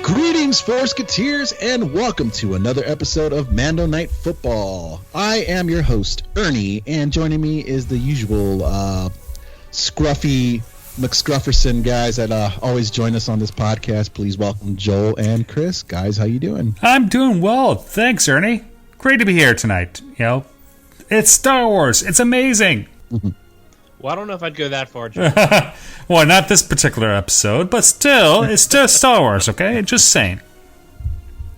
Greetings, Forsketeers, and welcome to another episode of Mando Night Football. I am your host, Ernie, and joining me is the usual scruffy McScrufferson guys that always join us on this podcast. Please welcome Joel and Chris. Guys, how you doing? I'm doing well. Thanks, Ernie. Great to be here tonight. You know, it's Star Wars. It's amazing. Well, I don't know if I'd go that far, Joel. Well, not this particular episode, but still, it's still Star Wars, okay? Just saying.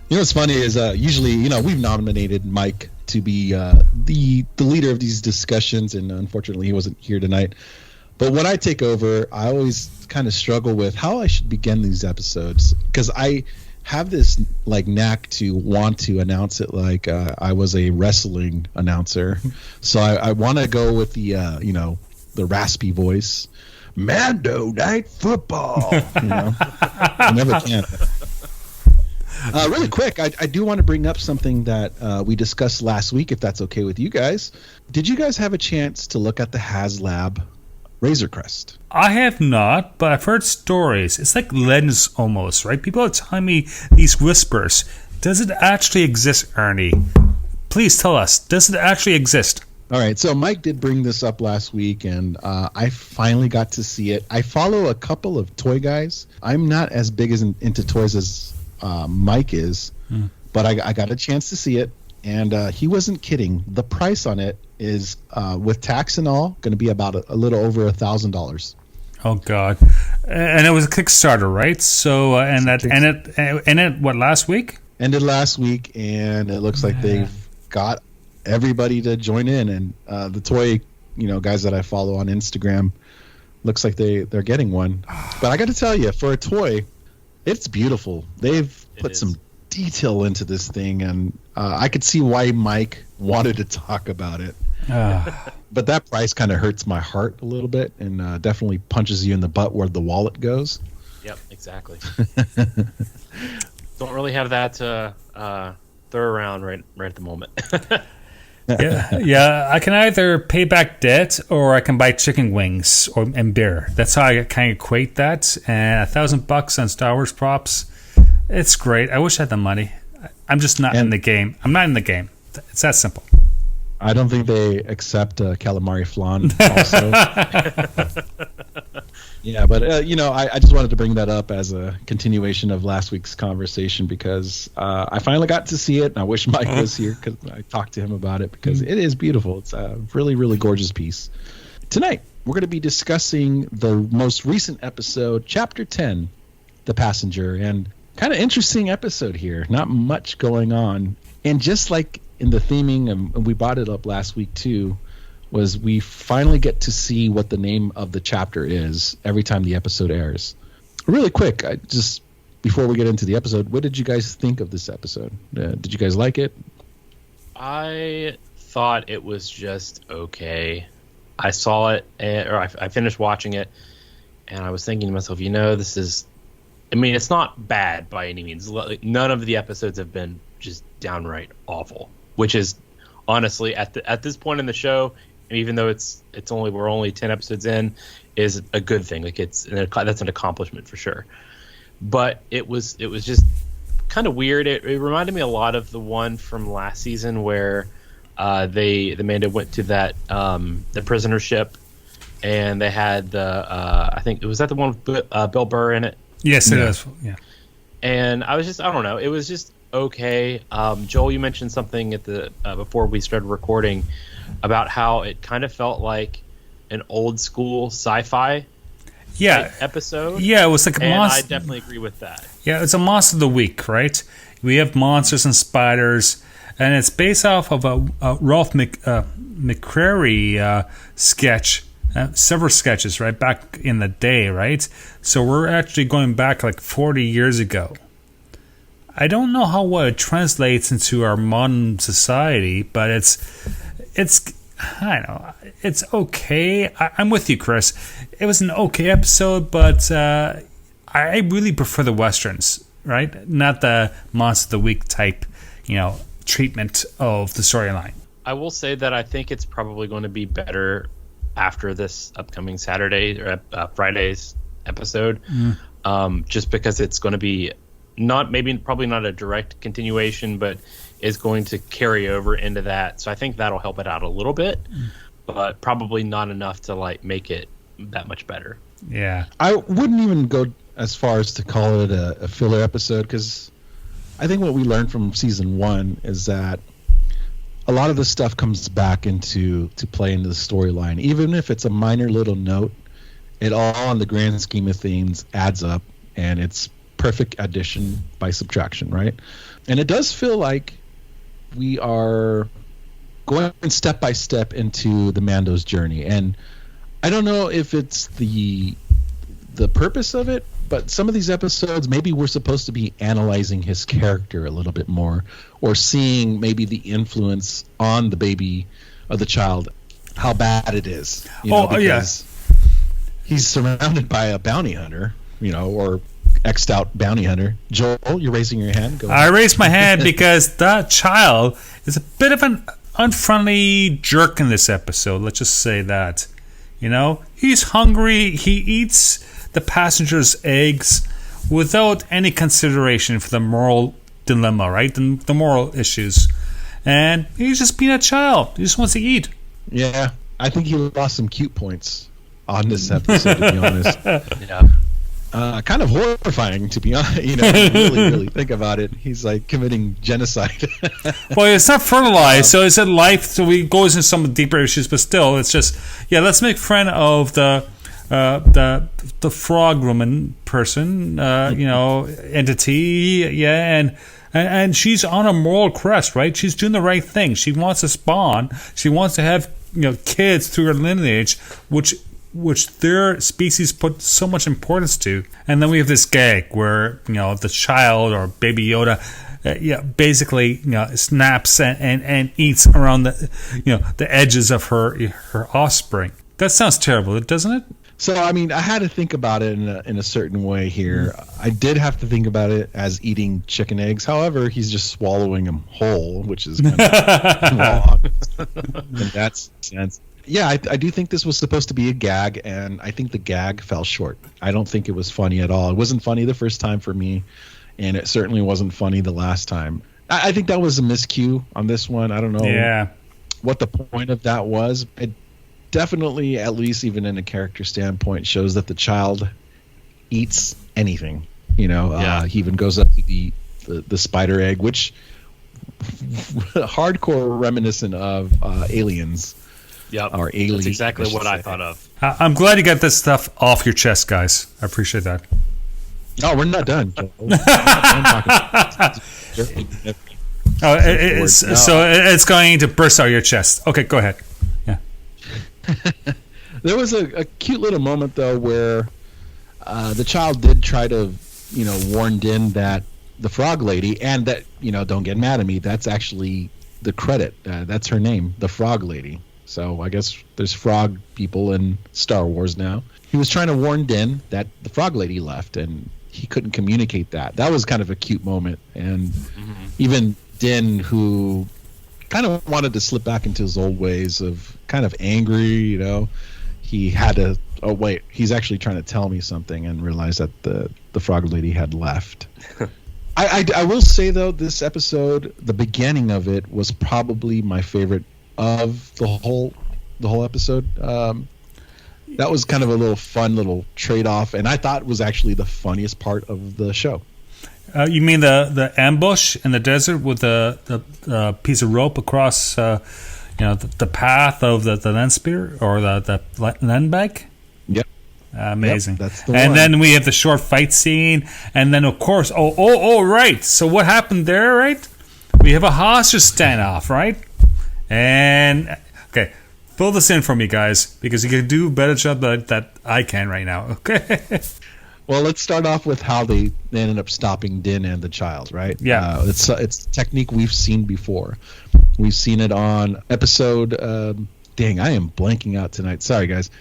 You know what's funny is usually, we've nominated Mike to be the leader of these discussions, and unfortunately he wasn't here tonight. But when I take over, I always kind of struggle with how I should begin these episodes, because I have this knack to want to announce it like I was a wrestling announcer. So I want to go with the raspy voice. Mando Night Football. I never can. Really quick, I do want to bring up something that we discussed last week, if that's okay with you guys. Did you guys have a chance to look at the HasLab Razor Crest? I have not, but I've heard stories. It's like legends almost, right? People are telling me these whispers. Does it actually exist, Ernie? Please tell us. Does it actually exist? All right, so Mike did bring this up last week, and I finally got to see it. I follow a couple of toy guys. I'm not as big into toys as Mike is, but I got a chance to see it, and he wasn't kidding. The price on it is, with tax and all, going to be about a little over $1,000. Oh God! And it was a Kickstarter, right? So ended what, last week? Ended last week, and it looks like they've got everybody to join in, and the toy guys that I follow on Instagram, looks like they're getting one. But I got to tell you, for a toy, it's beautiful. They've put some detail into this thing, and I could see why Mike wanted to talk about it. But that price kind of hurts my heart a little bit, and definitely punches you in the butt where the wallet goes. Yep, exactly. Don't really have that throw around right at the moment. Yeah. I can either pay back debt or I can buy chicken wings and beer. That's how I kind of equate that. And $1,000 on Star Wars props, it's great. I wish I had the money. I'm just not in the game. I'm not in the game. It's that simple. I don't think they accept calamari flan also. Yeah, but I just wanted to bring that up as a continuation of last week's conversation, because I finally got to see it, and I wish Mike was here because I talked to him about it, because it is beautiful. It's a really, really gorgeous piece. Tonight, we're going to be discussing the most recent episode, Chapter 10, The Passenger, and kind of interesting episode here. Not much going on. And just like in the theming, and we brought it up last week too, was we finally get to see what the name of the chapter is every time the episode airs. Really quick, before we get into the episode, what did you guys think of this episode? Did you guys like it? I thought it was just okay. I saw it, I finished watching it, and I was thinking to myself, this is, it's not bad by any means. None of the episodes have been just downright awful, which is honestly at this point in the show, even though we're only 10 episodes in, is a good thing. That's an accomplishment for sure. But it was just kind of weird. It reminded me a lot of the one from last season where the Mando went to that the prisoner ship, and they had I think it was that the one with Bill Burr in it. Yes, it is. Yeah. And I don't know. It was just okay. Joel, you mentioned something at the before we started recording about how it kind of felt like an old school sci-fi episode. Yeah, it was like a monster. I definitely agree with that. Yeah, it's a monster of the week, right? We have monsters and spiders, and it's based off of a Ralph McQuarrie sketch. Several sketches, right, back in the day, right? So we're actually going back like 40 years ago. I don't know how well it translates into our modern society, but it's I don't know, it's okay. I'm with you, Chris. It was an okay episode, but I really prefer the westerns, right? Not the monster of the week type, treatment of the storyline. I will say that I think it's probably going to be better after this upcoming Saturday or Friday's episode, just because it's going to be probably not a direct continuation, but is going to carry over into that. So I think that'll help it out a little bit, but probably not enough to like make it that much better. Yeah, I wouldn't even go as far as to call it a filler episode, because I think what we learned from season 1 is that a lot of this stuff comes back to play into the storyline. Even if it's a minor little note, it all, in the grand scheme of things, adds up, and it's perfect addition by subtraction, right? And it does feel like we are going step by step into the Mando's journey. And I don't know if it's the purpose of it, but some of these episodes, maybe we're supposed to be analyzing his character a little bit more, or seeing maybe the influence on the baby or the child, how bad it is. Because he's surrounded by a bounty hunter, or X'd out bounty hunter. Joel, you're raising your hand. Go ahead. I raised my hand because that child is a bit of an unfriendly jerk in this episode. Let's just say that. He's hungry. He eats the passengers' eggs without any consideration for the moral dilemma, right? The moral issues. And he's just being a child. He just wants to eat. Yeah, I think he lost some cute points on this episode, to be honest. Yeah. Kind of horrifying, to be honest. Really think about it. He's like committing genocide. Well, it's not fertilized, so it's a life. So he goes into some deeper issues, but still, it's just let's make friend of the frog woman person, entity, and she's on a moral crest, right? She's doing the right thing. She wants to spawn. She wants to have kids through her lineage, which their species put so much importance to. And then we have this gag where the child or Baby Yoda basically snaps and eats around the edges of her offspring. That sounds terrible, doesn't it? So I had to think about it in a certain way here. I did have to think about it as eating chicken eggs. However, he's just swallowing them whole, which is kind of wrong in that sense. Yeah, I do think this was supposed to be a gag, and I think the gag fell short. I don't think it was funny at all. It wasn't funny the first time for me, and it certainly wasn't funny the last time. I think that was a miscue on this one. I don't know what the point of that was. It definitely, at least even in a character standpoint, shows that the child eats anything. He even goes up to the spider egg, which hardcore reminiscent of Aliens. Yep, or Alien. That's exactly what I thought of. I'm glad you got this stuff off your chest, guys. I appreciate that. No, we're not done. It's going to burst out of your chest. Okay, go ahead. Yeah. There was a cute little moment though where the child did try to, warn Din that the frog lady, and that, don't get mad at me, that's actually the credit. That's her name, the frog lady. So I guess there's frog people in Star Wars now. He was trying to warn Din that the frog lady left, and he couldn't communicate that. That was kind of a cute moment. And even Din, who kind of wanted to slip back into his old ways of kind of angry, he had to, oh wait, he's actually trying to tell me something, and realized that the frog lady had left. I will say though, this episode, the beginning of it was probably my favorite of the whole episode. That was kind of a little fun little trade-off, and I thought it was actually the funniest part of the show. You mean the ambush in the desert with the piece of rope across the path of the land spear or the land bag? Yep. Amazing. Yep, that's the and one. Then we have the short fight scene, and then of course, right. So what happened there, right? We have a hostage standoff, right? And okay, fill this in for me, guys, because you can do a better job that I can right now. Okay. Well, let's start off with how they ended up stopping Din and the child, right? Yeah. It's a technique we've seen before. We've seen it on episode. Dang, I am blanking out tonight. Sorry, guys.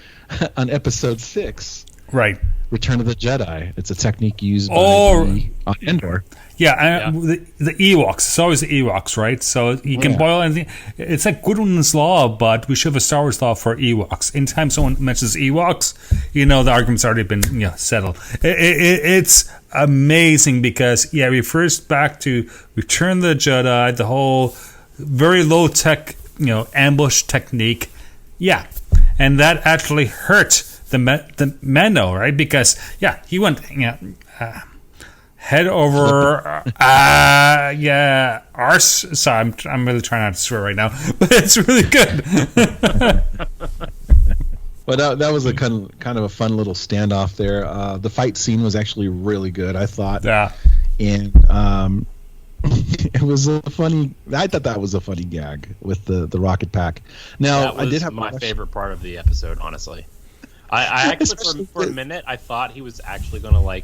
On episode 6. Right. Return of the Jedi. It's a technique used on Endor. Yeah, the Ewoks. It's always the Ewoks, right? So you can boil anything. It's like Goodwin's Law, but we should have a Star Wars law for Ewoks. Anytime someone mentions Ewoks, the argument's already been settled. It's amazing because it refers back to Return of the Jedi, the whole very low tech, ambush technique. Yeah, and that actually hurt the Mando, right? Because he went head over. Arse. Sorry, I'm really trying not to swear right now, but it's really good. Well, that was a kind of a fun little standoff there. The fight scene was actually really good, I thought. Yeah. And it was a funny. I thought that was a funny gag with the rocket pack. Now, that was I did have my favorite part of the episode, honestly. I actually for a minute I thought he was actually going to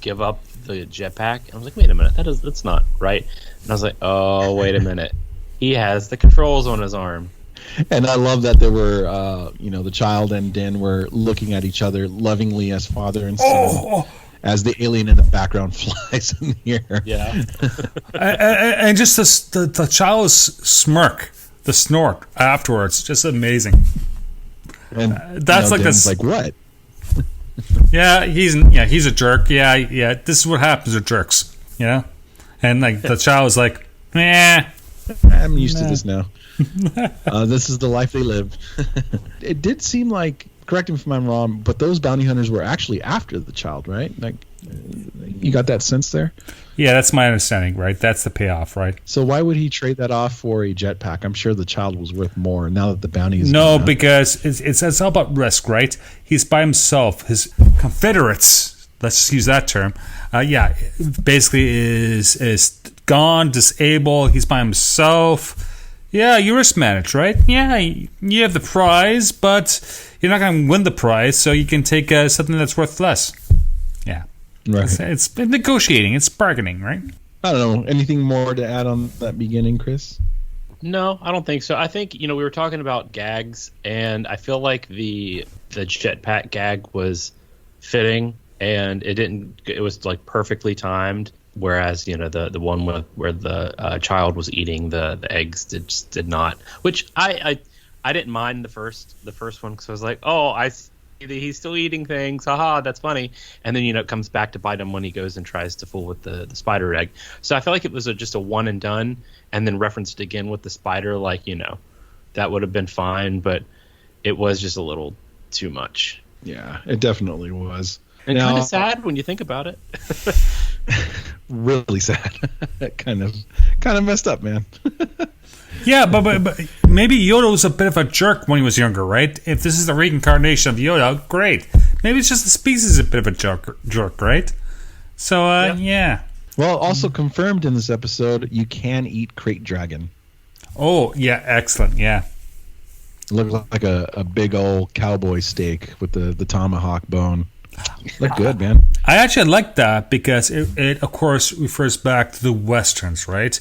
give up the jetpack, and I was like, wait a minute, that's not right. And I was like, oh, wait a minute, he has the controls on his arm. And I love that there were, the child and Din were looking at each other lovingly as father and son, as the alien in the background flies in the air. Yeah. and just the child's smirk, the snort afterwards, just amazing. And that's Din's like, what? He's a jerk. Yeah. This is what happens with jerks, And the child was like, I'm used to this now. This is the life they live. It did seem like, correct me if I'm wrong, but those bounty hunters were actually after the child, right? You got that sense there? Yeah, that's my understanding, right? That's the payoff, right? So why would he trade that off for a jetpack? I'm sure the child was worth more now that the bounty is No, because it's all about risk, right? He's by himself. His Confederates, let's just use that term, basically is gone, disabled. He's by himself. Yeah, you risk manage, right? Yeah, you have the prize, but you're not going to win the prize, so you can take something that's worth less. Yeah. Right. It's negotiating. It's bargaining, right? I don't know. Anything more to add on that beginning, Chris? No, I don't think so. I think, we were talking about gags, and I feel like the jetpack gag was fitting, and it was perfectly timed. Whereas the one where the child was eating the eggs did not, which I didn't mind the first one because I was like, oh, I see that he's still eating things, haha, that's funny. And then it comes back to bite him when he goes and tries to fool with the spider egg. So I feel like it was just a one and done, and then referenced again with the spider, that would have been fine, but it was just a little too much. Yeah, it definitely was. And kind of sad when you think about it. Really sad. kind of messed up, man. Yeah, but maybe Yoda was a bit of a jerk when he was younger, right? If this is the reincarnation of Yoda, great. Maybe it's just the species is a bit of a jerk, right? So, yeah. Well, also confirmed in this episode, you can eat crate dragon. Oh, yeah, excellent, yeah. It looks like a big old cowboy steak with the tomahawk bone. Look good, man. I actually like that because it of course refers back to the westerns, right?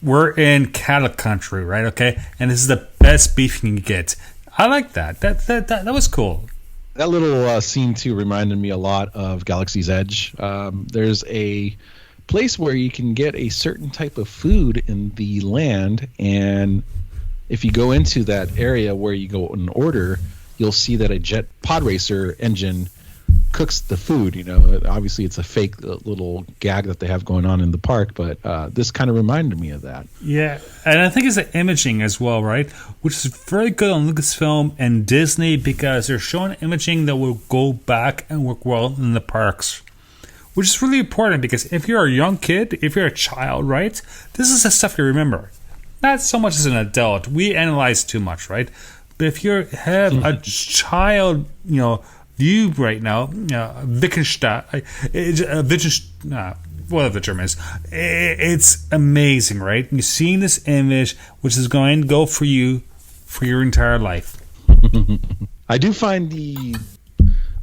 We're in cattle country, right? Okay, and this is the best beef you can get. I like that. That was cool. That little scene too reminded me a lot of Galaxy's Edge. There's a place where you can get a certain type of food in the land, and if you go into that area where you go and order, you'll see that a jet pod racer engine cooks the food. Obviously it's a fake little gag that they have going on in the park, but this kind of reminded me of that. Yeah, and I think it's the imaging as well, right? Which is very good on Lucasfilm and Disney because they're showing imaging that will go back and work well in the parks, which is really important because if you're a young kid, if you're a child, right, this is the stuff you remember. Not so much as an adult. We analyze too much, right? But if you have a child, view right now, Wittgenstein, whatever the term is, it's amazing, right? You're seeing this image, which is going to go for you for your entire life. I do find the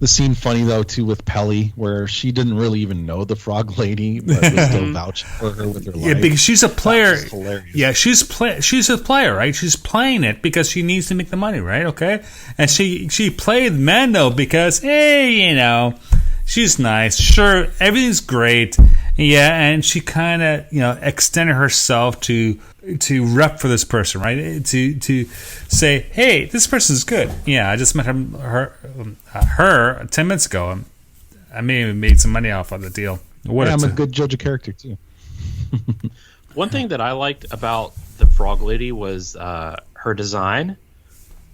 scene funny though too with Pelly, where she didn't really even know the frog lady, but was still vouching for her with her life. Yeah, because she's a player. Hilarious. Yeah, she's a player, right? She's playing it because she needs to make the money, right? Okay, and she played Mando because she's nice. Sure, everything's great. Yeah, and she kind of extended herself to rep for this person, right? To say, hey, this person's good. Yeah, I just met her 10 minutes ago. I may have made some money off of the deal. I'm a good judge of character too. One thing that I liked about the Frog Lady was her design.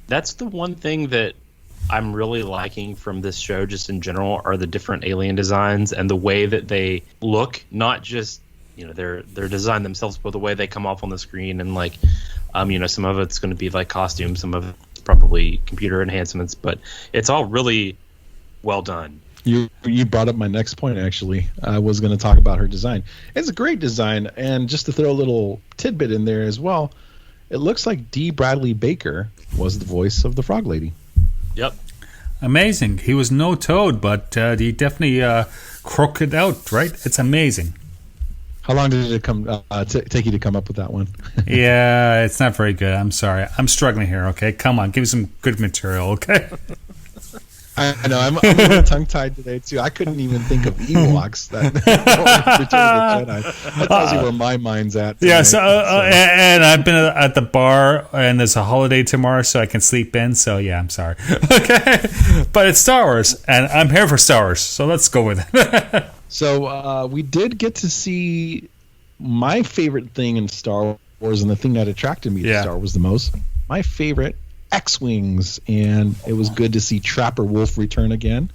That's the one thing that I'm really liking from this show, just in general, are the different alien designs and the way that they look. Not just their design themselves, but the way they come off on the screen. And like, some of it's going to be like costumes, some of it's probably computer enhancements, but it's all really well done. You brought up my next point, actually. I was going to talk about her design. It's a great design, and just to throw a little tidbit in there as well, it looks like D. Bradley Baker was the voice of the Frog Lady. Yep. Amazing. He was no Toad, but he definitely croaked it out, right? It's amazing. How long did it take you to come up with that one? Yeah, it's not very good. I'm sorry. I'm struggling here, okay? Come on, give me some good material, okay? I know. I'm a little tongue-tied today, too. I couldn't even think of Ewoks. That tells you where my mind's at tonight, yeah, and I've been at the bar, and there's a holiday tomorrow, so I can sleep in. So, yeah, I'm sorry. Okay? But it's Star Wars, and I'm here for Star Wars, so let's go with it. So we did get to see my favorite thing in Star Wars, and the thing that attracted me to Star Wars the most. My favorite X-Wings, and it was good to see Trapper Wolf return again.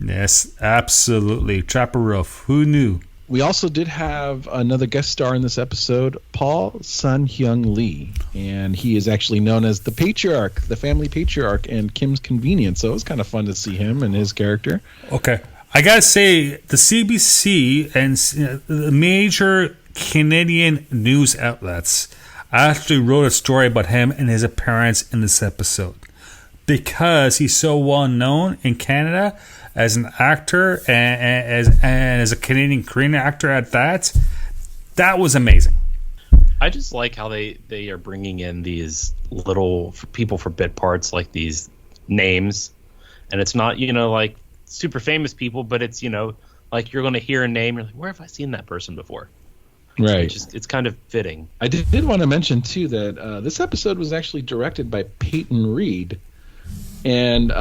Yes, absolutely. Trapper Wolf. Who knew? We also did have another guest star in this episode, Paul Sun-Hyung Lee, and he is actually known as the Patriarch, the family patriarch, and Kim's Convenience. So it was kind of fun to see him and his character. Okay. I gotta say, the CBC and the major Canadian news outlets actually wrote a story about him and his appearance in this episode because he's so well known in Canada as an actor and as a Canadian Korean actor at that. That was amazing. I just like how they are bringing in these little people for bit parts, like these names, and it's not like super famous people, but it's like you're going to hear a name, you're like, where have I seen that person before? Right. It's kind of fitting. I did want to mention, too, that this episode was actually directed by Peyton Reed. And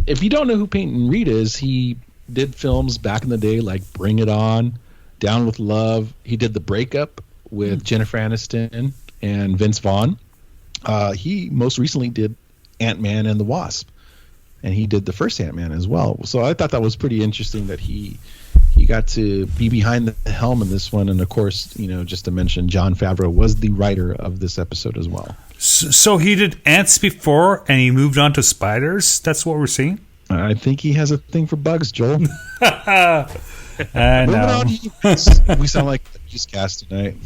if you don't know who Peyton Reed is, he did films back in the day like Bring It On, Down with Love. He did The Breakup with Jennifer Aniston and Vince Vaughn. He most recently did Ant-Man and the Wasp. And he did the first Ant-Man as well. So I thought that was pretty interesting that he got to be behind the helm in this one. And, of course, just to mention, Jon Favreau was the writer of this episode as well. So he did ants before, and he moved on to spiders? That's what we're seeing? I think he has a thing for bugs, Joel. I know. We sound like the newscast tonight.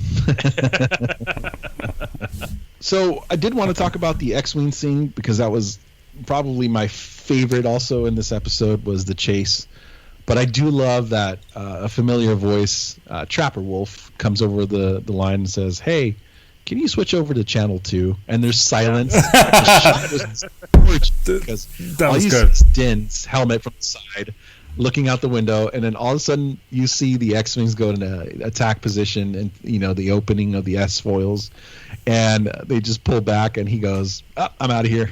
So I did want to talk about the X-Wing scene because that was probably my favorite also in this episode was the chase. But I do love that a familiar voice, Trapper Wolf, comes over the line and says, "Hey, can you switch over to channel 2?" And there's silence. The shot was gorgeous because that was good. Din's helmet from the side, looking out the window, and then all of a sudden you see the X-Wings go into attack position and the opening of the S-foils, and they just pull back, and he goes, "Oh, I'm out of here."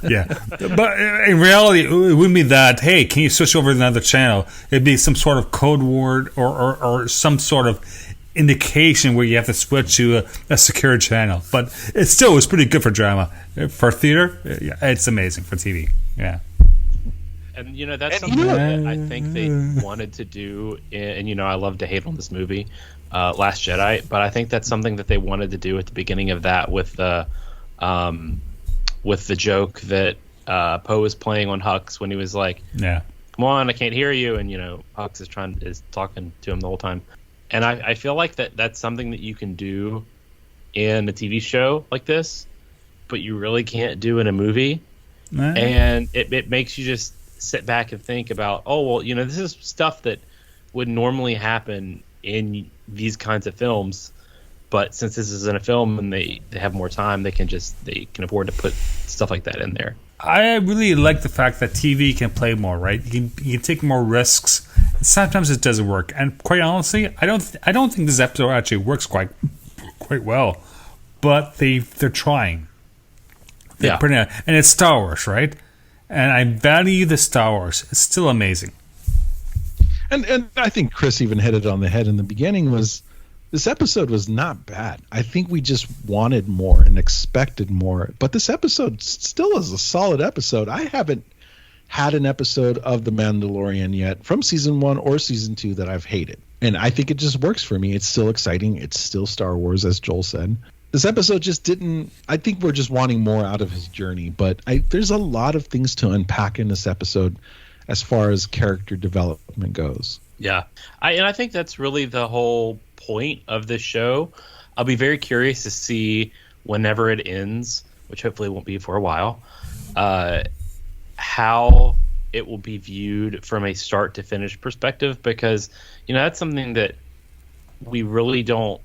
Yeah, but in reality, it wouldn't be that. Hey, can you switch over to another channel? It'd be some sort of code word or some sort of indication where you have to switch to a secure channel. But it still was pretty good for drama. For theater, yeah, it's amazing. For TV, yeah. And that's something that I think they wanted to do. And I love to hate on this movie, Last Jedi, but I think that's something that they wanted to do at the beginning of that with the joke that Poe was playing on Hux when he was like, "Yeah, come on, I can't hear you," and Hux is talking to him the whole time. And I feel like that's something that you can do in a TV show like this, but you really can't do in a movie. And it makes you just sit back and think about, this is stuff that would normally happen in these kinds of films, but since this is in a film and they have more time, they can afford to put stuff like that in there. I really like the fact that TV can play more, right? You can take more risks. Sometimes it doesn't work, and quite honestly, I don't think this episode actually works quite well. But they're trying. They're putting it, and it's Star Wars, right? And I value the Star Wars. It's still amazing. And I think Chris even hit it on the head in the beginning. Was this episode was not bad. I think we just wanted more and expected more. But this episode still is a solid episode. I haven't had an episode of The Mandalorian yet from season 1 or season 2 that I've hated. And I think it just works for me. It's still exciting. It's still Star Wars, as Joel said. This episode just didn't. I think we're just wanting more out of his journey. But there's a lot of things to unpack in this episode as far as character development goes. Yeah. I think that's really the whole point of this show. I'll be very curious to see whenever it ends, which hopefully won't be for a while, how it will be viewed from a start to finish perspective, because that's something that we really don't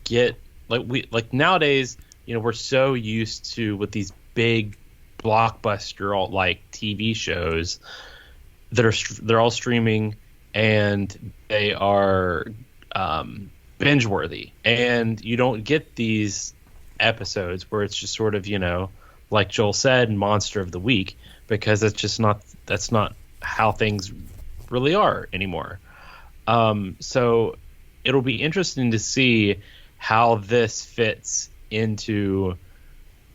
get. Like nowadays, we're so used to with these big blockbuster like TV shows that they're all streaming and they are binge worthy, and you don't get these episodes where it's just sort of like Joel said, monster of the week, because that's not how things really are anymore. So it'll be interesting to see how this fits into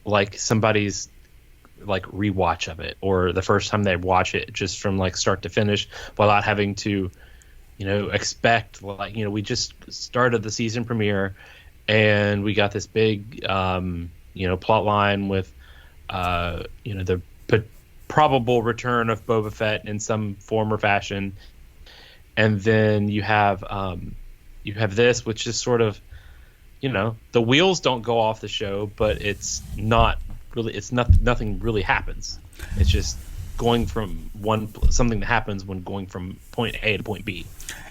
like somebody's like rewatch of it, or the first time they watch it just from like start to finish without having to expect, like, we just started the season premiere and we got this big plot line with the probable return of Boba Fett in some form or fashion, and then you have this, which is sort of the wheels don't go off the show, but it's not really, nothing really happens. It's just going from something that happens when going from point A to point B.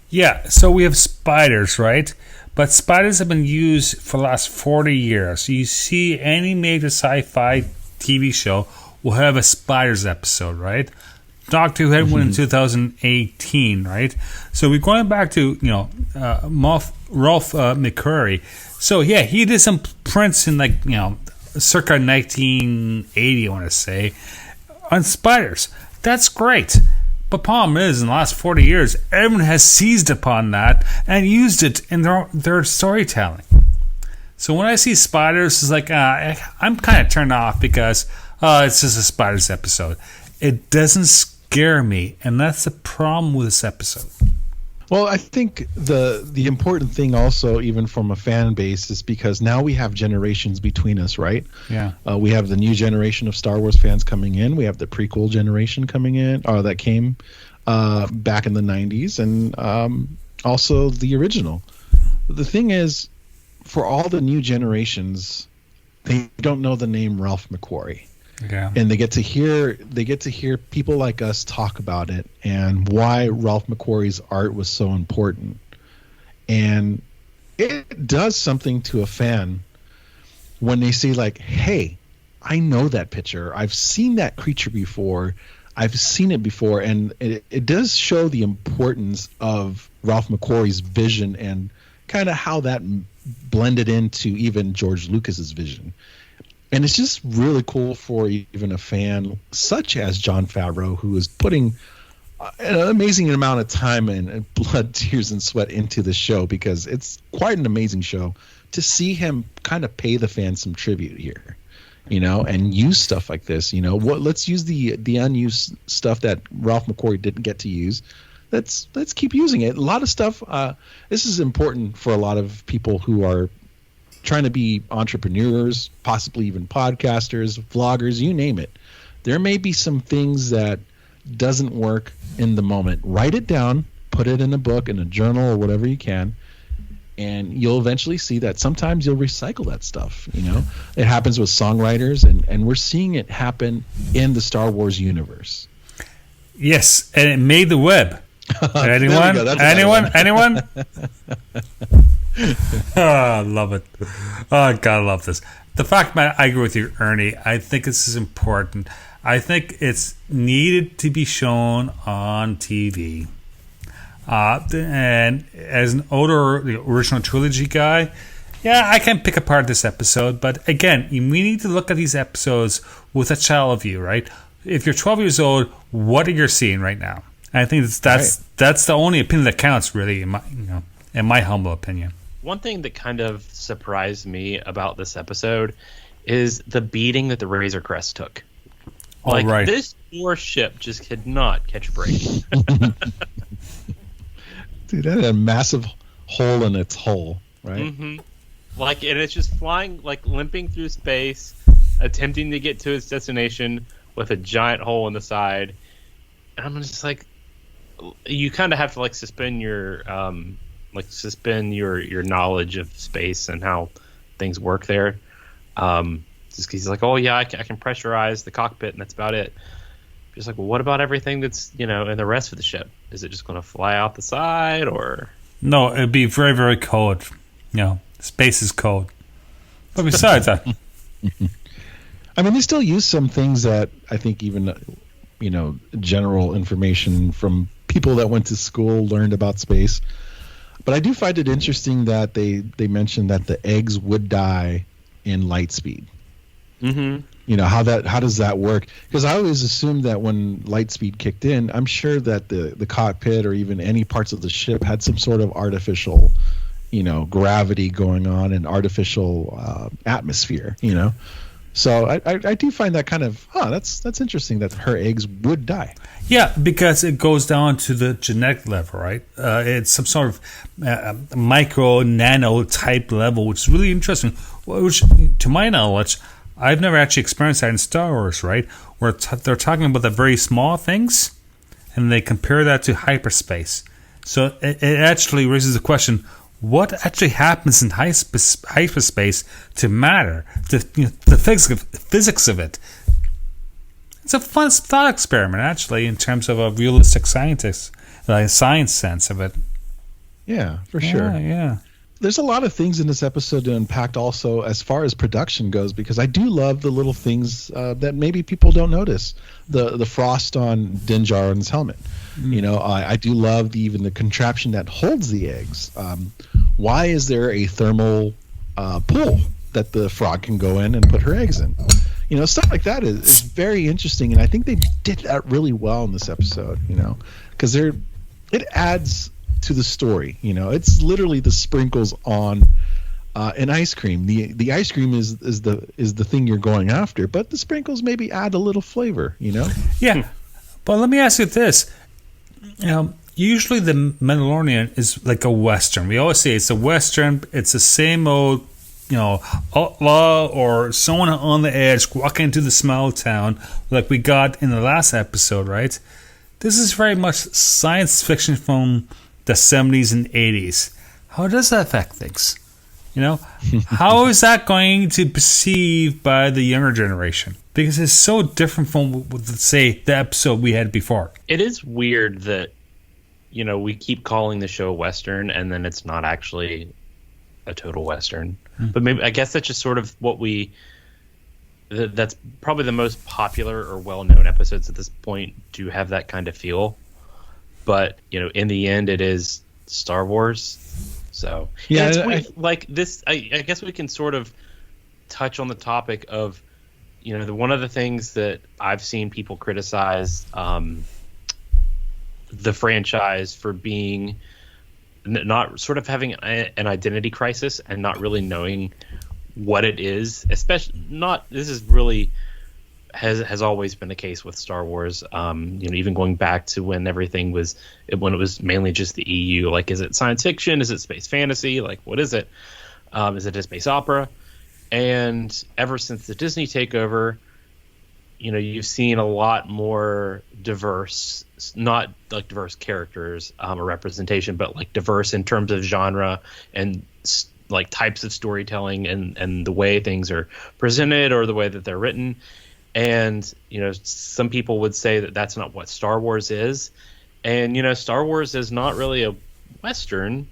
Yeah, so we have spiders, right? But spiders have been used for the last 40 years. So you see any major sci-fi TV show will have a spiders episode, right? Doctor Who had one in 2018, right? So we're going back to, Ralph McQuarrie. So yeah, he did some prints in circa 1980, I want to say, on spiders. That's great. But problem is, in the last 40 years, everyone has seized upon that and used it in their storytelling. So when I see spiders, it's like, I'm kind of turned off because it's just a spiders episode. It doesn't scare me, and that's the problem with this episode. Well, I think the important thing also, even from a fan base, is because now we have generations between us, right? Yeah. We have the new generation of Star Wars fans coming in. We have the prequel generation coming in, or that came back in the 90s, and also the original. The thing is, for all the new generations, they don't know the name Ralph McQuarrie. Yeah. And they get to hear people like us talk about it and why Ralph McQuarrie's art was so important. And it does something to a fan when they see, like, hey, I know that picture. I've seen that creature before. I've seen it before. And it does show the importance of Ralph McQuarrie's vision and kind of how that blended into even George Lucas's vision. And it's just really cool for even a fan such as Jon Favreau, who is putting an amazing amount of time and blood, tears, and sweat into the show, because it's quite an amazing show, to see him kind of pay the fans some tribute here, and use stuff like this. Let's use the unused stuff that Ralph McQuarrie didn't get to use. Let's keep using it. A lot of stuff. This is important for a lot of people who are trying to be entrepreneurs, possibly even podcasters, vloggers, you name it. There may be some things that doesn't work in the moment. Write it down, put it in a book, in a journal, or whatever you can, and you'll eventually see that sometimes you'll recycle that stuff. It happens with songwriters, and we're seeing it happen in the Star Wars universe. Yes, and it made the web. Anyone? Oh, I love it. Oh, God, I love this. The fact, man, I agree with you, Ernie. I think this is important. I think it's needed to be shown on TV. And as an older, the original trilogy guy, yeah, I can pick apart this episode. But again, we need to look at these episodes with a child view, right? If you're 12 years old, what are you seeing right now? I think that's the only opinion that counts, really, in my humble opinion. One thing that kind of surprised me about this episode is the beating that the Razor Crest took. Like, right. This poor ship just could not catch a break. Dude, that had a massive hole in its hull, right? Mm-hmm. Like, and it's just flying, like, limping through space, attempting to get to its destination with a giant hole in the side. And I'm just like, you kind of have to, like, suspend your knowledge of space and how things work there. Just because he's like, oh yeah, I can pressurize the cockpit and that's about it. Just like, well, what about everything that's in the rest of the ship? Is it just going to fly out the side, or? No, it'd be very, very cold. Space is cold. But besides that, I mean, they still use some things that I think even general information from people that went to school learned about space. But I do find it interesting that they mentioned that the eggs would die in light speed. Mm-hmm. How does that work? Because I always assumed that when light speed kicked in, I'm sure that the cockpit or even any parts of the ship had some sort of artificial, gravity going on and artificial atmosphere. So I do find that kind of that's interesting that her eggs would die. Yeah, because it goes down to the genetic level, right? It's some sort of micro nano type level, which is really interesting. Which, to my knowledge, I've never actually experienced that in Star Wars, right? Where they're talking about the very small things, and they compare that to hyperspace. So it actually raises the question: what actually happens in hyperspace to matter? The physics of it. It's a fun thought experiment, actually, in terms of a realistic science sense of it. Yeah, for sure. Yeah. There's a lot of things in this episode to unpack also as far as production goes, because I do love the little things that maybe people don't notice. The frost on Din Djarin's helmet. I do love even the contraption that holds the eggs. Why is there a thermal pool that the frog can go in and put her eggs in? Stuff like that is very interesting, and I think they did that really well in this episode. Because it adds to the story. It's literally the sprinkles on an ice cream. The ice cream is the thing you're going after, but the sprinkles maybe add a little flavor. Yeah, but let me ask you this. Usually the Mandalorian is like a Western. We always say it's a Western. It's the same old, outlaw or someone on the edge walking into the small town like we got in the last episode, right? This is very much science fiction from the 70s and 80s. How does that affect things? How is that going to be perceived by the younger generation? Because it's so different from, say, the episode we had before. It is weird that, we keep calling the show Western and then it's not actually a total Western. But maybe, I guess that's just sort of what that's probably the most popular or well-known episodes at this point do have that kind of feel. But, in the end, it is Star Wars. So, yeah, I guess we can sort of touch on the topic of, one of the things that I've seen people criticize the franchise for being not sort of having an identity crisis and not really knowing what it is, especially this is really has always been the case with Star Wars. Even going back to when it was mainly just the EU. Like, is it science fiction? Is it space fantasy? Like, what is it? Is it a space opera? And ever since the Disney takeover, you've seen a lot more diverse, not like diverse characters or representation, but like diverse in terms of genre and like types of storytelling and the way things are presented or the way that they're written. And, some people would say that that's not what Star Wars is. And, Star Wars is not really a Western,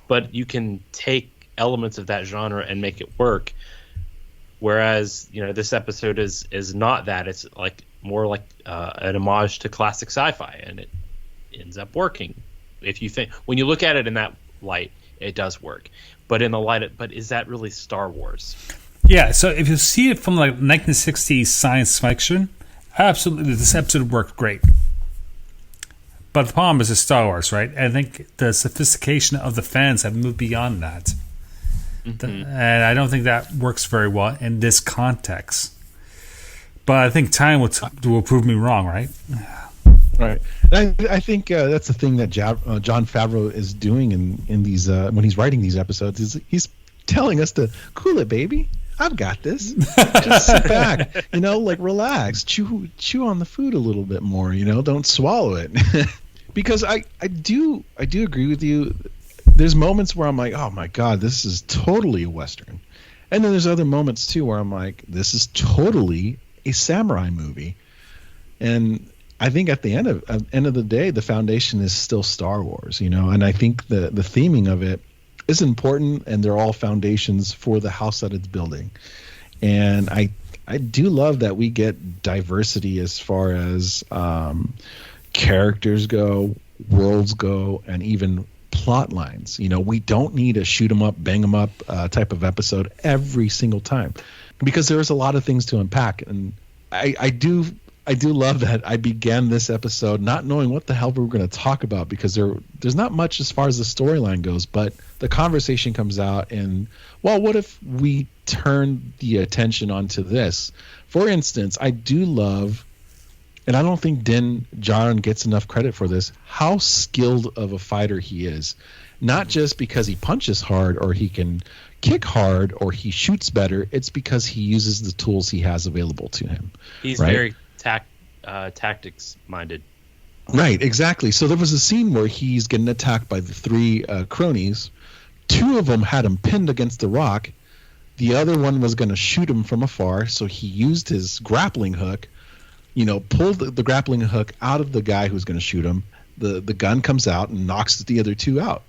but you can take elements of that genre and make it work. Whereas, this episode is not that. It's like more like an homage to classic sci-fi, and it ends up working. When you look at it in that light, it does work. But but is that really Star Wars? Yeah, so if you see it from like 1960s science fiction, absolutely, this episode worked great. But the problem is, it's Star Wars, right? I think the sophistication of the fans have moved beyond that. And I don't think that works very well in this context. But I think time will prove me wrong, right? Right. And I think that's the thing that John Favreau is doing in these when he's writing these episodes is he's telling us to cool it, baby. I've got this. Just sit back, like relax, chew on the food a little bit more, don't swallow it. Because I do agree with you. There's moments where I'm like, oh my God, this is totally a Western. And then there's other moments too where I'm like, this is totally a samurai movie. And I think at the end of the day, the foundation is still Star Wars, and I think the theming of it is important, and they're all foundations for the house that it's building. And I do love that we get diversity as far as characters go, worlds go, and even plot lines. We don't need a shoot 'em up, bang 'em up type of episode every single time, because there's a lot of things to unpack. And I do love that I began this episode not knowing what the hell we were going to talk about, because there's not much as far as the storyline goes, but the conversation comes out and, well, what if we turn the attention onto this? For instance, I do love, and I don't think Din Djarin gets enough credit for this, how skilled of a fighter he is. Not just because he punches hard or he can kick hard or he shoots better. It's because he uses the tools he has available to him. He's right? very tactics minded. Right, exactly. So there was a scene where he's getting attacked by the three cronies. Two of them had him pinned against the rock. The other one was going to shoot him from afar, so he used his grappling hook, pulled the grappling hook out of the guy who's going to shoot him. The gun comes out and knocks the other two out.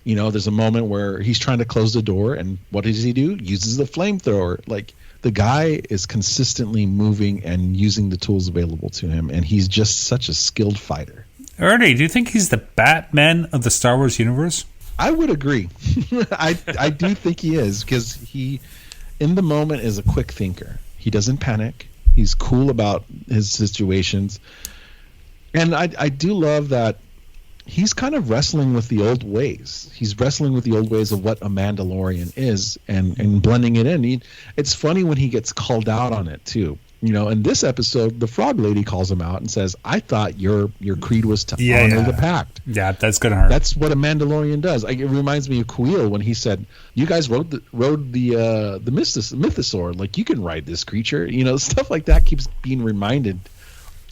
There's a moment where he's trying to close the door, and what does he do? Uses the flamethrower. Like, the guy is consistently moving and using the tools available to him, and he's just such a skilled fighter. Ernie, do you think he's the Batman of the Star Wars universe? I would agree. I do think he is, because he, in the moment, is a quick thinker. He doesn't panic. He's cool about his situations. And I do love that he's kind of wrestling with the old ways. He's wrestling with the old ways of what a Mandalorian is and blending it in. It's funny when he gets called out on it, too. In this episode, the frog lady calls him out and says, I thought your creed was to honor the pact. Yeah, that's going to hurt. That's what a Mandalorian does. It reminds me of Kuil when he said, you guys rode the mythosaur. Like, you can ride this creature. Stuff like that keeps being reminded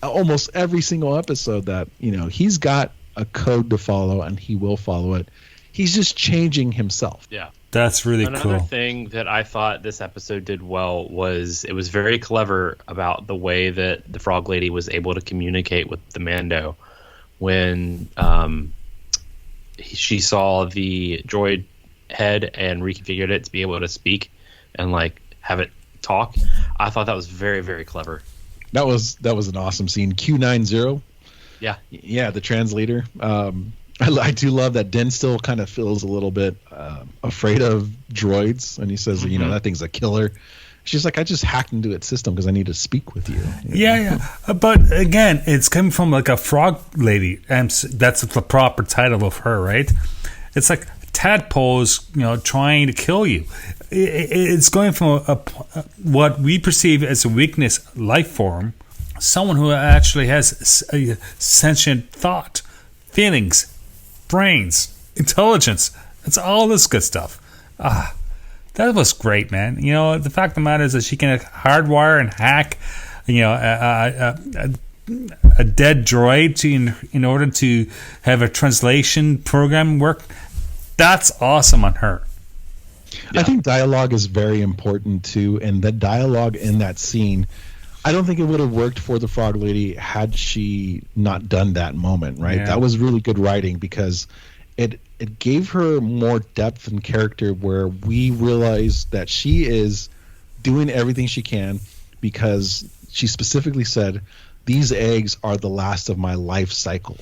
almost every single episode that, he's got a code to follow and he will follow it. He's just changing himself. Yeah. That's really cool. Another thing that I thought this episode did well was it was very clever about the way that the frog lady was able to communicate with the Mando when she saw the droid head and reconfigured it to be able to speak and like have it talk. I thought that was very, very clever. That was an awesome scene. Q90. Yeah, the translator. I do love that Din still kind of feels a little bit afraid of droids, and he says, that thing's a killer. She's like, I just hacked into its system because I need to speak with you. Yeah. But again, it's coming from like a frog lady, and that's the proper title of her, right? It's like tadpoles, trying to kill you. It's going from what we perceive as a weakness life form, someone who actually has a sentient thought, feelings, brains, intelligence. It's all this good stuff. That was great, man. The fact of the matter is that she can hardwire and hack, a dead droid in order to have a translation program work. That's awesome on her. Yeah. I think dialogue is very important too, and the dialogue in that scene, I don't think it would have worked for the frog lady had she not done that moment, right? Yeah. That was really good writing because it gave her more depth and character where we realized that she is doing everything she can because she specifically said, these eggs are the last of my life cycle.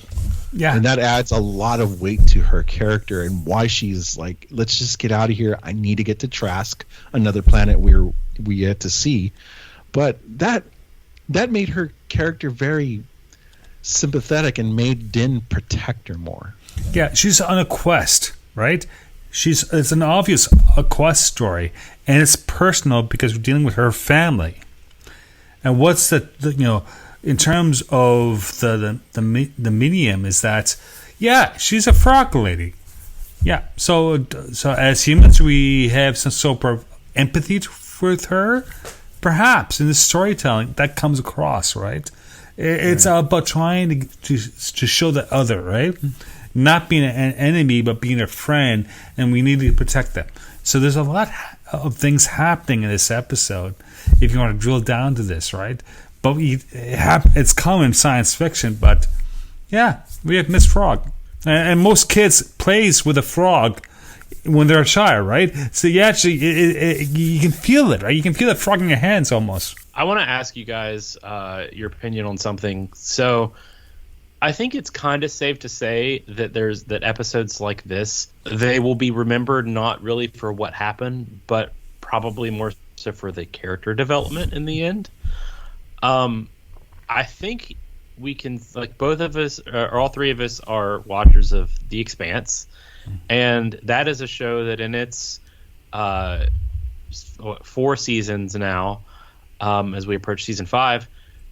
Yeah. And that adds a lot of weight to her character and why she's like, let's just get out of here. I need to get to Trask, another planet we yet to see. But that made her character very sympathetic and made Din protect her more. Yeah, she's on a quest, right? It's an obvious a quest story, and it's personal because we're dealing with her family. And what's the in terms of the medium is that, yeah, she's a frog lady. Yeah, so as humans we have some sort of empathy with her, perhaps in the storytelling that comes across, right? It's about trying to show the other, right? Not being an enemy, but being a friend, and we need to protect them. So there's a lot of things happening in this episode, if you want to drill down to this, right? But it's common science fiction, but yeah, we have Miss Frog. And most kids plays with a frog when they're a child, right? So you actually, you can feel it, right? You can feel the frog in your hands almost. I want to ask you guys your opinion on something. So I think it's kind of safe to say that episodes like this, they will be remembered not really for what happened, but probably more so for the character development in the end. I think we can, like, both of us, or all three of us, are watchers of The Expanse, and that is a show that in its 4 seasons now, as we approach season 5,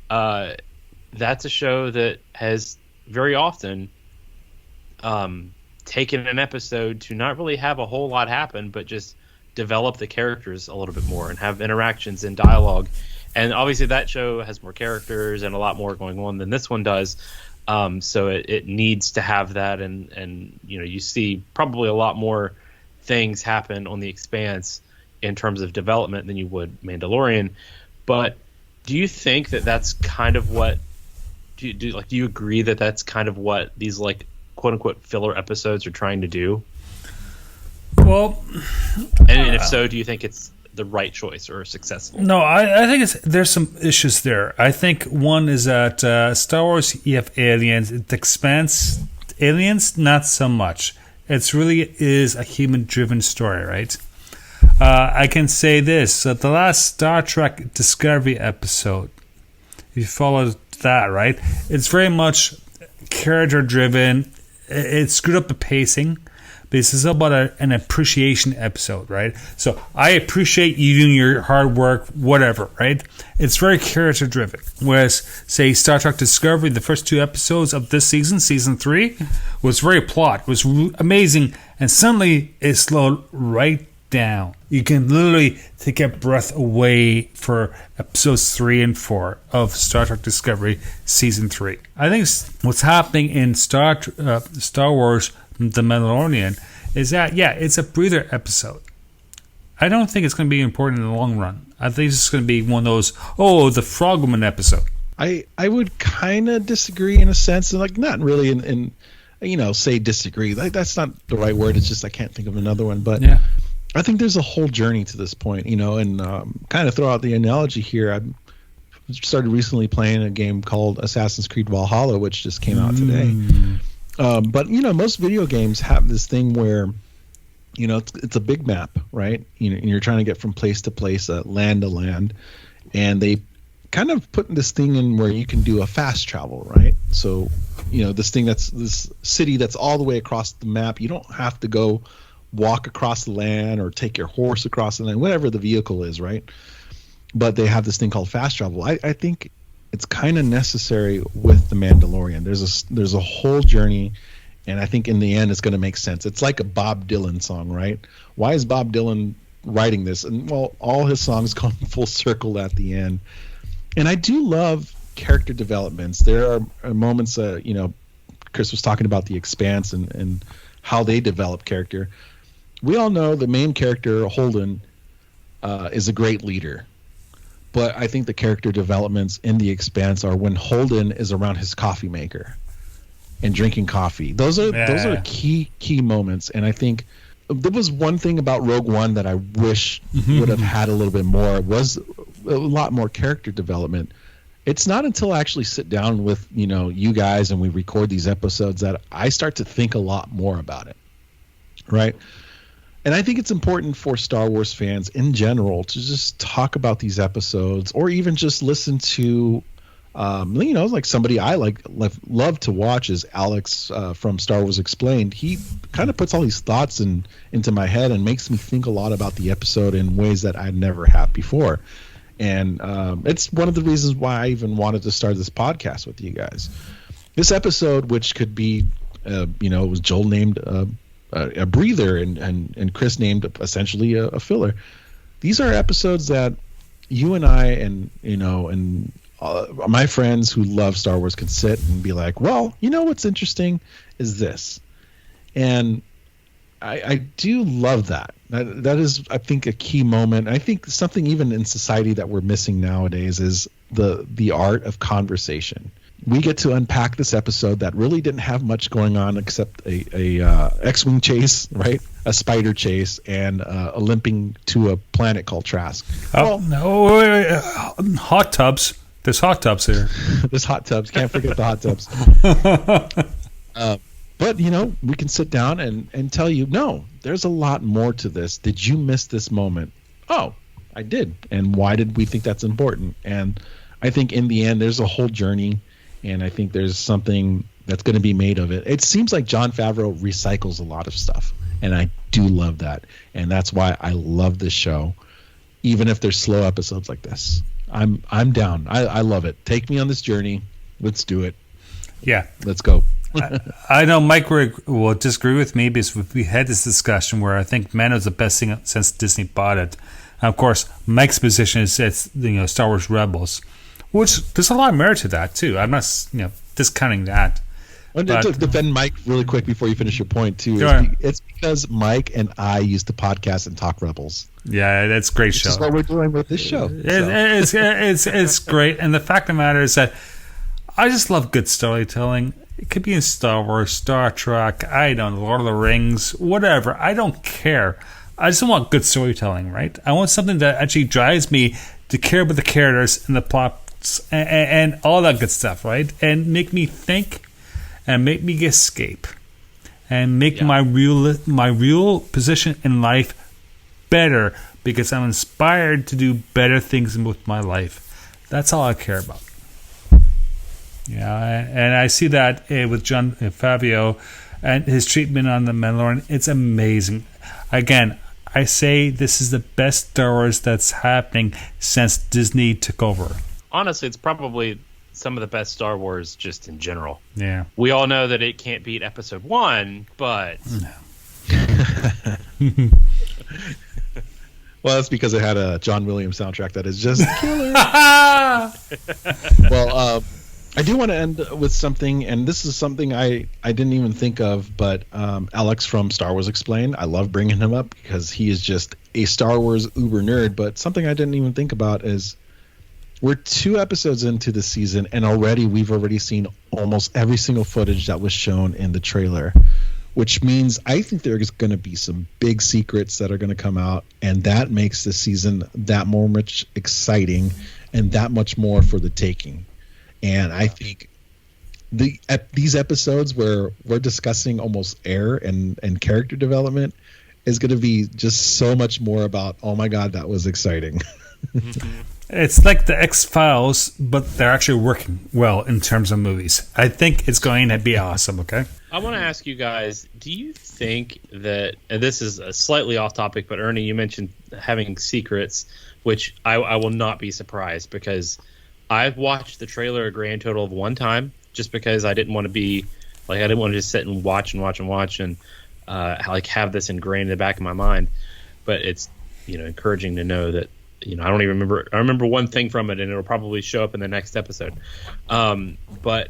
that's a show that has very often taken an episode to not really have a whole lot happen, but just develop the characters a little bit more and have interactions and dialogue. And obviously that show has more characters and a lot more going on than this one does. So it needs to have that. And you see probably a lot more things happen on The Expanse in terms of development than you would Mandalorian. But do you think that that's kind of what, do you agree that that's kind of what these, like, quote unquote filler episodes are trying to do? Well, and if so, do you think it's the right choice or successful? No, I think there's some issues there. I think one is that Star Wars, you have aliens. The Expanse, aliens, not so much. It's really is a human-driven story, right? I can say this: the last Star Trek Discovery episode, if you follow that, right? It's very much character-driven. It screwed up the pacing. This is about an appreciation episode, right? So I appreciate you doing your hard work, whatever, right? It's very character driven. Whereas, say, Star Trek Discovery, the first 2 episodes of this season, season 3, was very plot, was amazing, and suddenly it slowed right down. You can literally take a breath away for episodes 3 and 4 of Star Trek Discovery season 3. I think what's happening in Star Wars The Mandalorian is that, yeah, it's a breather episode. I don't think it's going to be important in the long run. I think it's going to be one of those, the Frogwoman episode. I would kind of disagree in a sense, and like not really in say disagree. Like, that's not the right word. It's just I can't think of another one. But yeah, I think there's a whole journey to this point, and kind of throw out the analogy here. I started recently playing a game called Assassin's Creed Valhalla, which just came out today. But most video games have this thing where it's a big map, right? And you're trying to get from place to place, land to land, and they kind of put this thing in where you can do a fast travel, right? So this city that's all the way across the map. You don't have to go walk across the land or take your horse across the land, whatever the vehicle is, right? But they have this thing called fast travel. I think it's kind of necessary with The Mandalorian. There's a whole journey, and I think in the end it's going to make sense. It's like a Bob Dylan song, right? Why is Bob Dylan writing this? And well, all his songs come full circle at the end. And I do love character developments. There are moments, Chris was talking about The Expanse and how they develop character. We all know the main character, Holden, is a great leader. But I think the character developments in The Expanse are when Holden is around his coffee maker and drinking coffee. Those are key moments. And I think there was one thing about Rogue One that I wish would have had a little bit more, was a lot more character development. It's not until I actually sit down with you guys and we record these episodes that I start to think a lot more about it, right? And I think it's important for Star Wars fans in general to just talk about these episodes, or even just listen to Like somebody I love to watch is Alex from Star Wars Explained. He kind of puts all these thoughts into my head and makes me think a lot about the episode in ways that I never have before. And it's one of the reasons why I even wanted to start this podcast with you guys. This episode, which could be, it was Joel named a breather and Chris named essentially a filler. These are episodes that you and I and my friends who love Star Wars can sit and be like, well, what's interesting is this. And I do love that. That is, I think, a key moment. I think something even in society that we're missing nowadays is the art of conversation. We get to unpack this episode that really didn't have much going on except a X-wing chase, right? A spider chase, and a limping to a planet called Trask. Oh, no. Wait. Hot tubs. There's hot tubs here. There's hot tubs. Can't forget the hot tubs. But, we can sit down and tell you, no, there's a lot more to this. Did you miss this moment? Oh, I did. And why did we think that's important? And I think in the end, there's a whole journey. And I think there's something that's going to be made of it. It seems like Jon Favreau recycles a lot of stuff. And I do love that. And that's why I love this show, even if there's slow episodes like this. I'm down. I love it. Take me on this journey. Let's do it. Yeah. Let's go. I know Mike will disagree with me because we had this discussion where I think Mando's the best thing since Disney bought it. And of course, Mike's position is it's Star Wars Rebels, which there's a lot of merit to that too. I'm not discounting that. To defend Mike really quick before you finish your point too. Sure. It's because Mike and I used to podcast and talk Rebels. Yeah, that's a great show. Which is what we're doing with this show. It's great, and the fact of the matter is that I just love good storytelling. It could be in Star Wars, Star Trek, Lord of the Rings, whatever. I don't care. I just want good storytelling, right? I want something that actually drives me to care about the characters and the plots and all that good stuff, right? And make me think and make me escape and make my real position in life better because I'm inspired to do better things with my life. That's all I care about. Yeah, and I see that with Jon Favreau and his treatment on the Mandalorian. It's amazing. Again, I say this is the best Star Wars that's happening since Disney took over. Honestly, it's probably some of the best Star Wars just in general. Yeah. We all know that it can't beat Episode 1, but... No. Well, that's because it had a John Williams soundtrack that is just killer. Well, I do want to end with something, and this is something I didn't even think of, but Alex from Star Wars Explained, I love bringing him up because he is just a Star Wars uber nerd, but something I didn't even think about is we're 2 episodes into the season, and we've already seen almost every single footage that was shown in the trailer, which means I think there's going to be some big secrets that are going to come out, and that makes the season that much exciting and that much more for the taking. And I think these episodes where we're discussing almost air and character development is going to be just so much more about, oh my God, that was exciting. It's like the X-Files, but they're actually working well in terms of movies. I think it's going to be awesome, okay? I want to ask you guys, do you think that, and this is a slightly off topic, but Ernie, you mentioned having secrets, which I will not be surprised because I've watched the trailer a grand total of 1 time just because I didn't want to be, I didn't want to just sit and watch and have this ingrained in the back of my mind. But it's, encouraging to know that, I don't even remember. I remember one thing from it, and it'll probably show up in the next episode. But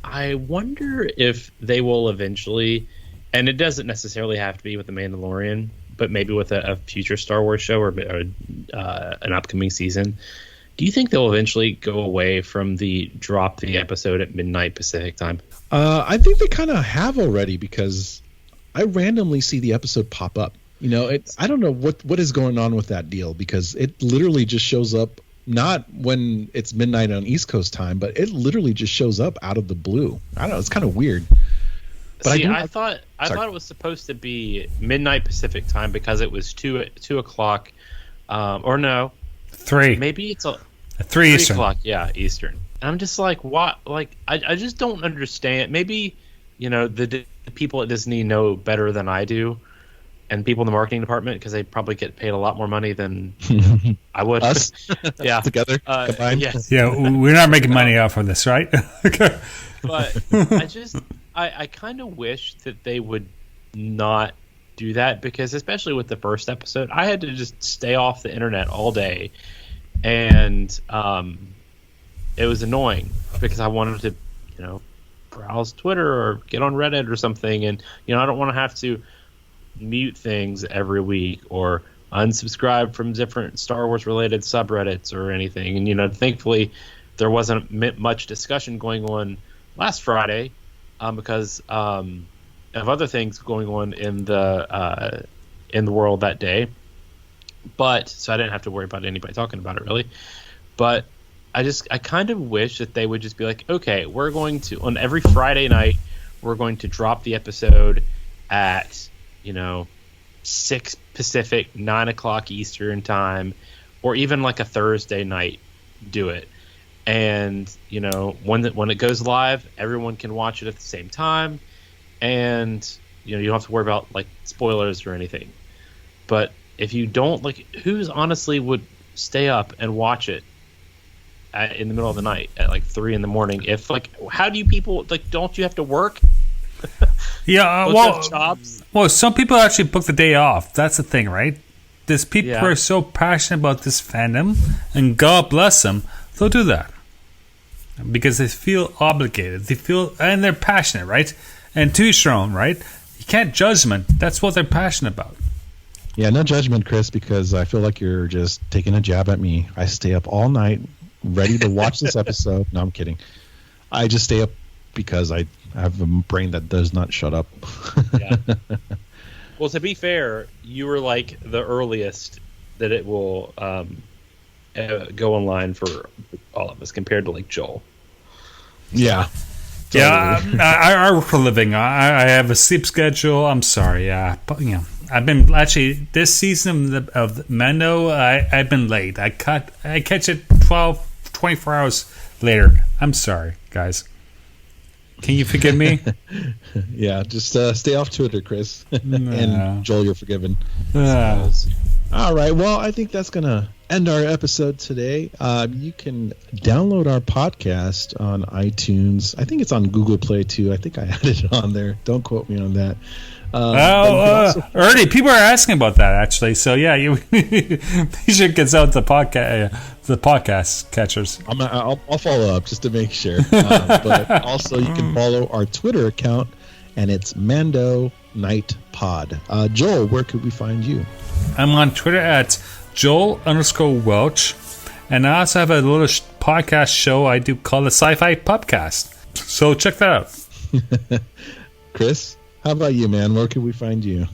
I wonder if they will eventually, and it doesn't necessarily have to be with The Mandalorian, but maybe with a future Star Wars show or an upcoming season. Do you think they'll eventually go away from the drop the episode at midnight Pacific time? I think they kind of have already because I randomly see the episode pop up. I don't know what is going on with that deal because it literally just shows up not when it's midnight on East Coast time, but it literally just shows up out of the blue. I don't know. It's kind of weird. But I thought it was supposed to be midnight Pacific time because it was 2 o'clock, or no, 3. Maybe it's 3 Eastern. 3 o'clock, yeah, Eastern. And I'm just like, what? Like, I just don't understand. Maybe, the people at Disney know better than I do, and people in the marketing department, because they probably get paid a lot more money than I would. Us? Yeah. Together? Combined? Yes. Yeah, we're not making money off of this, right? But I kind of wish that they would not do that, because especially with the first episode, I had to just stay off the internet all day, and it was annoying because I wanted to, browse Twitter or get on Reddit or something, and I don't want to have to mute things every week or unsubscribe from different Star Wars related subreddits or anything. And thankfully there wasn't much discussion going on last Friday because of other things going on in the world that day. But so I didn't have to worry about anybody talking about it really. But I kind of wish that they would just be like, okay, we're going to, on every Friday night, we're going to drop the episode at 6 Pacific, 9 o'clock Eastern time, or even like a Thursday night, do it. And, when it goes live, everyone can watch it at the same time. And, you don't have to worry about like spoilers or anything. But if you don't, like, who's honestly would stay up and watch it in the middle of the night at like 3 a.m? If like, how do you people, like, don't you have to work? Yeah, well, some people actually book the day off. That's the thing, right? There's people who are so passionate about this fandom, and God bless them, they'll do that because they feel obligated. And they're passionate, right? And to each their own, right? You can't judge them. That's what they're passionate about. Yeah, no judgment, Chris, because I feel like you're just taking a jab at me. I stay up all night, ready to watch this episode. No, I'm kidding. I just stay up because I have a brain that does not shut up. Yeah. Well, to be fair, you were like the earliest that it will go online for all of us compared to like Joel. Yeah. Totally. Yeah, I work for a living. I have a sleep schedule. I'm sorry. Yeah, but I've been actually this season of Mando. I've been late. I catch it 24 hours later. I'm sorry, guys. Can you forgive me? Yeah, just stay off Twitter, Chris. And Joel, you're forgiven. All right. Well, I think that's going to end our episode today. You can download our podcast on iTunes. I think it's on Google Play, too. I think I added it on there. Don't quote me on that. Ernie, people are asking about that, actually. So, yeah, you should consult the podcast catchers. I'll follow up just to make sure. But also, you can follow our Twitter account, and it's Mando Night Pod. Joel, where could we find you? I'm on Twitter at Joel_Welch. And I also have a little podcast show I do called the Sci-Fi Pubcast. So check that out. Chris, how about you, man? Where can we find you?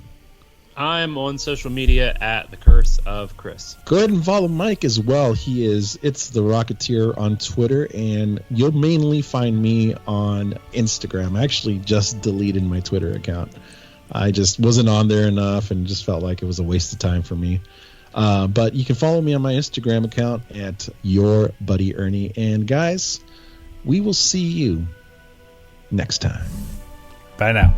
I'm on social media at The Curse of Chris. Go ahead and follow Mike as well. It's the Rocketeer on Twitter, and you'll mainly find me on Instagram. I actually just deleted my Twitter account. I just wasn't on there enough and just felt like it was a waste of time for me. But you can follow me on my Instagram account at Your Buddy Ernie. And guys, we will see you next time. Bye now.